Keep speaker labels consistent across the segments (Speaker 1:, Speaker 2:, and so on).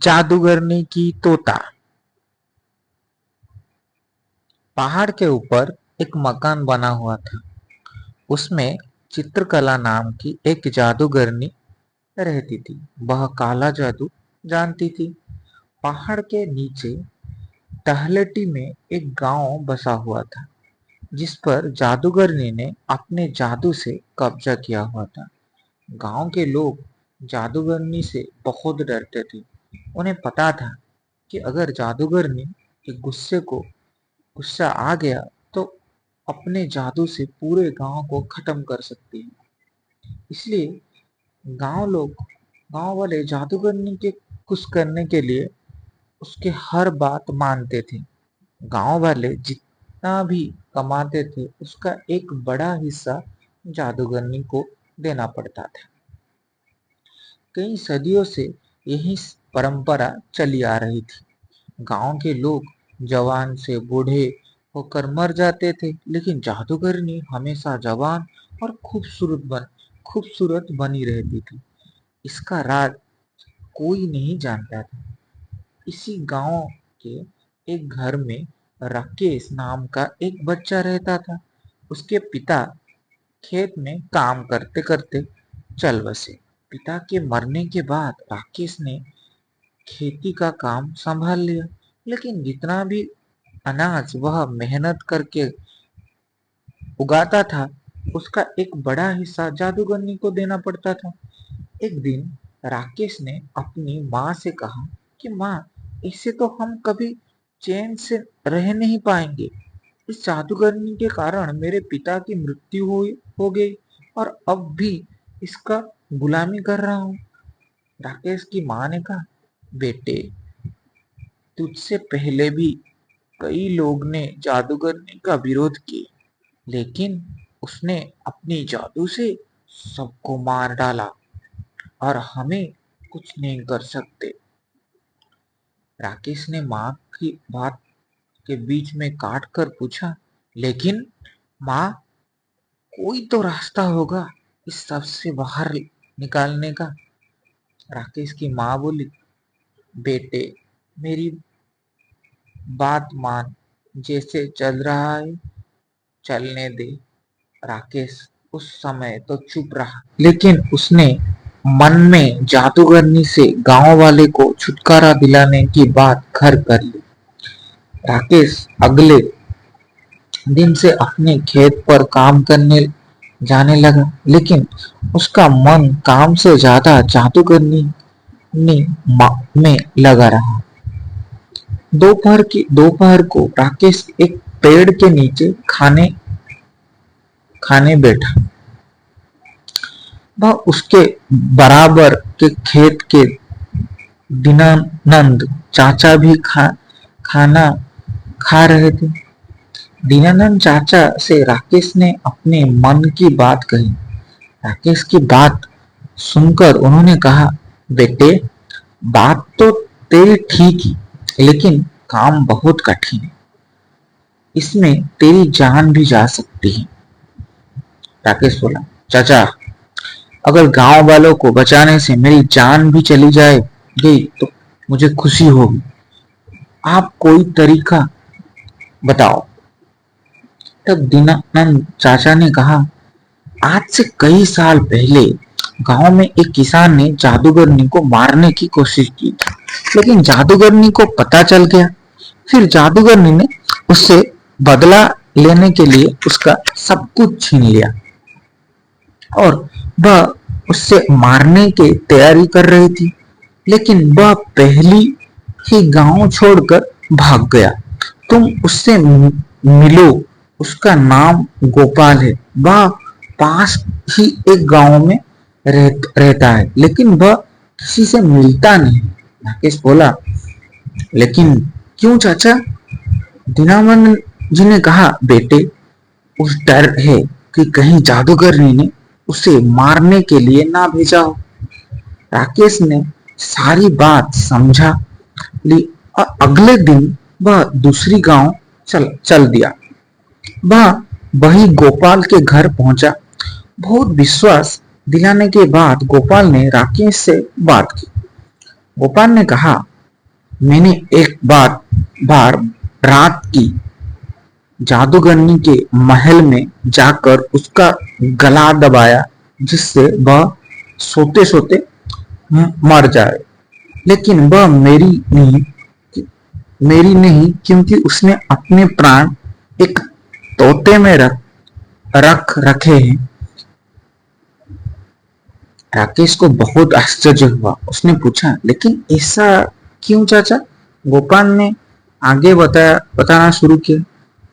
Speaker 1: जादूगरनी की तोता। पहाड़ के ऊपर एक मकान बना हुआ था। उसमें चित्रकला नाम की एक जादूगरनी रहती थी। वह काला जादू जानती थी। पहाड़ के नीचे टहलटी में एक गांव बसा हुआ था, जिस पर जादूगरनी ने अपने जादू से कब्जा किया हुआ था। गांव के लोग जादूगरनी से बहुत डरते थे। उन्हें पता था कि अगर जादूगरनी के गुस्सा आ गया तो अपने जादू से पूरे गांव को खत्म कर सकती है। इसलिए गांव गांव वाले जादूगरनी के खुश करने के लिए उसके हर बात मानते थे। गांव वाले जितना भी कमाते थे उसका एक बड़ा हिस्सा जादूगरनी को देना पड़ता था। कई सदियों से यही परंपरा चली आ रही थी। गांव के लोग जवान से बूढ़े होकर मर जाते थे, लेकिन जादूगरनी हमेशा जवान और खूबसूरत बनी रहती थी। इसका राज कोई नहीं जानता था। इसी गांव के एक घर में राकेश नाम का एक बच्चा रहता था। उसके पिता खेत में काम करते करते चल बसे। पिता के मरने के बाद राकेश ने खेती का काम संभाल लिया, लेकिन जितना भी अनाज वह मेहनत करके उगाता था, उसका एक बड़ा हिस्सा जादूगरनी को देना पड़ता था। एक दिन राकेश ने अपनी माँ से कहा कि माँ, इससे तो हम कभी चैन से रह नहीं पाएंगे। इस जादूगरनी के कारण मेरे पिता की मृत्यु हो गई और अब भी इसका गुलामी कर रहा हूँ। राकेश की माँ ने कहा, बेटे, तुझसे पहले भी कई लोग ने जादूगरनी का विरोध किया, लेकिन उसने अपनी जादू से सबको मार डाला और हमें कुछ नहीं कर सकते। राकेश ने माँ की बात के बीच में काट कर पूछा, लेकिन माँ, कोई तो रास्ता होगा इस सब से बाहर निकालने का। राकेश की माँ बोली, बेटे, मेरी बात मान, जैसे चल रहा है चलने दे। राकेश उस समय तो चुप रहा, लेकिन उसने मन में जादूगरनी से गांव वाले को छुटकारा दिलाने की बात घर कर ली। राकेश अगले दिन से अपने खेत पर काम करने जाने लगा, लेकिन उसका मन काम से ज्यादा जादूगरनी में लगा रहा। दोपहर को राकेश एक पेड़ के नीचे खाने बैठा। वह उसके बराबर के खेत के दीनानंद चाचा भी खाना खा रहे थे। दीनानंद चाचा से राकेश ने अपने मन की बात कही। राकेश की बात सुनकर उन्होंने कहा, बेटे, बात तो तेरी ठीक ही, लेकिन काम बहुत कठिन है। इसमें तेरी जान भी जा सकती है। राकेश बोला, चाचा, अगर गांव वालों को बचाने से मेरी जान भी चली गई तो मुझे खुशी होगी। आप कोई तरीका बताओ। तब दीनानंद चाचा ने कहा, आज से कई साल पहले गांव में एक किसान ने जादूगरनी को मारने की कोशिश की, लेकिन जादूगरनी को पता चल गया। फिर जादूगरनी ने उससे बदला लेने के लिए उसका सब कुछ छीन लिया और वह उससे मारने की तैयारी कर रही थी, लेकिन वह पहली ही गांव छोड़कर भाग गया। तुम उससे मिलो। उसका नाम गोपाल है। वह पास ही एक गांव में रहता है, लेकिन वह किसी से मिलता नहीं। राकेश बोला, लेकिन क्यों चाचा? दीनानंद जी ने कहा, बेटे, उस डर है कि कहीं जादूगरनी ने उसे मारने के लिए ना भेजा हो। राकेश ने सारी बात समझा ली और अगले दिन वह दूसरी गांव चल दिया। वह वही गोपाल के घर पहुंचा। बहुत विश्वास दिलाने के बाद गोपाल ने राकेश से बात की। गोपाल ने कहा, मैंने एक बार रात की जादूगरनी के महल में जाकर उसका गला दबाया जिससे वह सोते सोते मर जाए। लेकिन वह मेरी नहीं क्योंकि उसने अपने प्राण एक तोते में रख रखे हैं। राकेश को बहुत आश्चर्य हुआ। उसने पूछा, लेकिन ऐसा क्यों चाचा? गोपाल ने आगे बताना शुरू किया।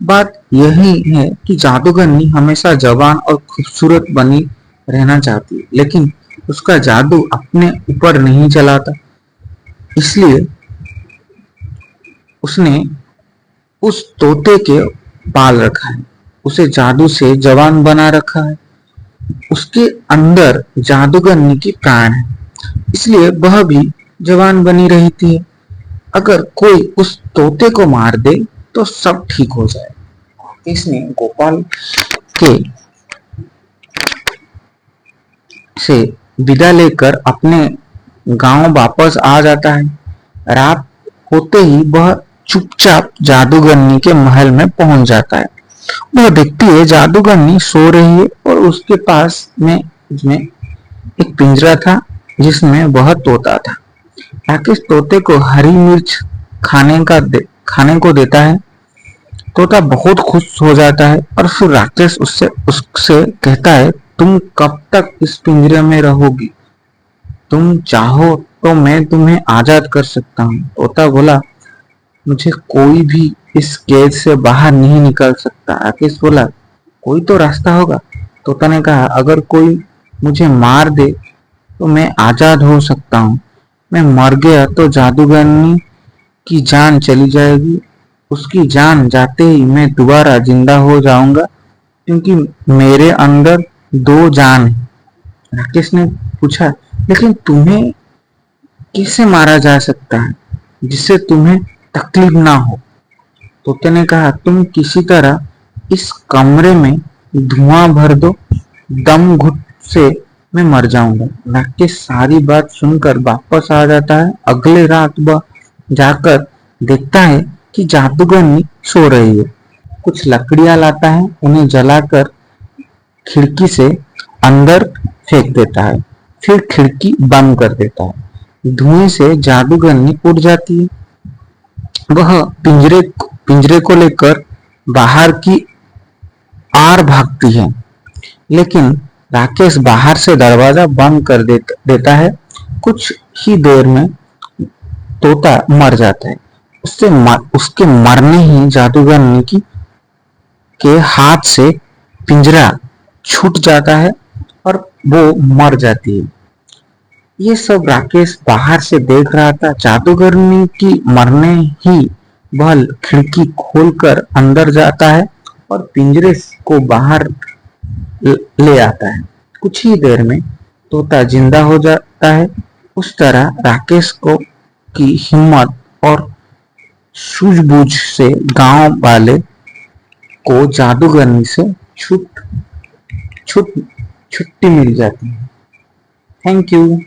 Speaker 1: बात यही है कि जादूगरनी हमेशा जवान और खूबसूरत बनी रहना चाहती है, लेकिन उसका जादू अपने ऊपर नहीं चलाता। इसलिए उसने उस तोते के पाल रखा है, उसे जादू से जवान बना रखा है। उसके अंदर जादूगरनी की प्राण है, इसलिए वह भी जवान बनी रहती है। अगर कोई उस तोते को मार दे तो सब ठीक हो जाए। इसने गोपाल के से विदा लेकर अपने गांव वापस आ जाता है। रात होते ही वह चुपचाप जादूगरनी के महल में पहुंच जाता है। वह देखती है जादूगरनी सो रही है और उसके पास में एक पिंजरा था जिसमें वह तोता था। राकेश तोते को हरी मिर्च खाने को देता है। तोता बहुत खुश हो जाता है और फिर राकेश उससे कहता है, तुम कब तक इस पिंजरे में रहोगी? तुम चाहो तो मैं तुम्हें आजाद कर सकता हूँ। तोता बोला, मुझे कोई भी इस कैद से बाहर नहीं निकाल सकता। राकेश बोला, कोई तो रास्ता होगा। तोता ने कहा, अगर कोई मुझे मार दे तो मैं आजाद हो सकता हूँ। मैं मर गया तो जादूगरनी की जान चली जाएगी। उसकी जान जाते ही मैं दोबारा जिंदा हो जाऊंगा क्योंकि मेरे अंदर दो जान है। राकेश ने पूछा, लेकिन तुम्हें कैसे मारा जा सकता है जिससे तुम्हें तकलीफ ना हो? तोते ने कहा, तुम किसी तरह इस कमरे में धुआं भर दो, दम घुट से मैं मर जाऊंगा। राकेश सारी बात सुनकर वापस आ जाता है। अगले रात वह जाकर देखता है कि जादूगरनी सो रही है। कुछ लकड़ियां लाता है, उन्हें जलाकर खिड़की से अंदर फेंक देता है, फिर खिड़की बंद कर देता है। धुएं से जादूगरनी उड़ जाती है। वह पिंजरे को लेकर बाहर की आर भागती है, लेकिन राकेश बाहर से दरवाजा बंद कर देता है। कुछ ही देर में तोता मर जाता है। उसके मरने ही जादूगरनी के हाथ से पिंजरा छूट जाता है और वो मर जाती है। ये सब राकेश बाहर से देख रहा था। जादूगरनी की मरने ही वह खिड़की खोलकर अंदर जाता है और पिंजरे को बाहर ले आता है। कुछ ही देर में तोता जिंदा हो जाता है। उस तरह राकेश को की हिम्मत और सूझबूझ से गांव वाले को जादूगरनी से छुट्टी मिल जाती है। Thank you.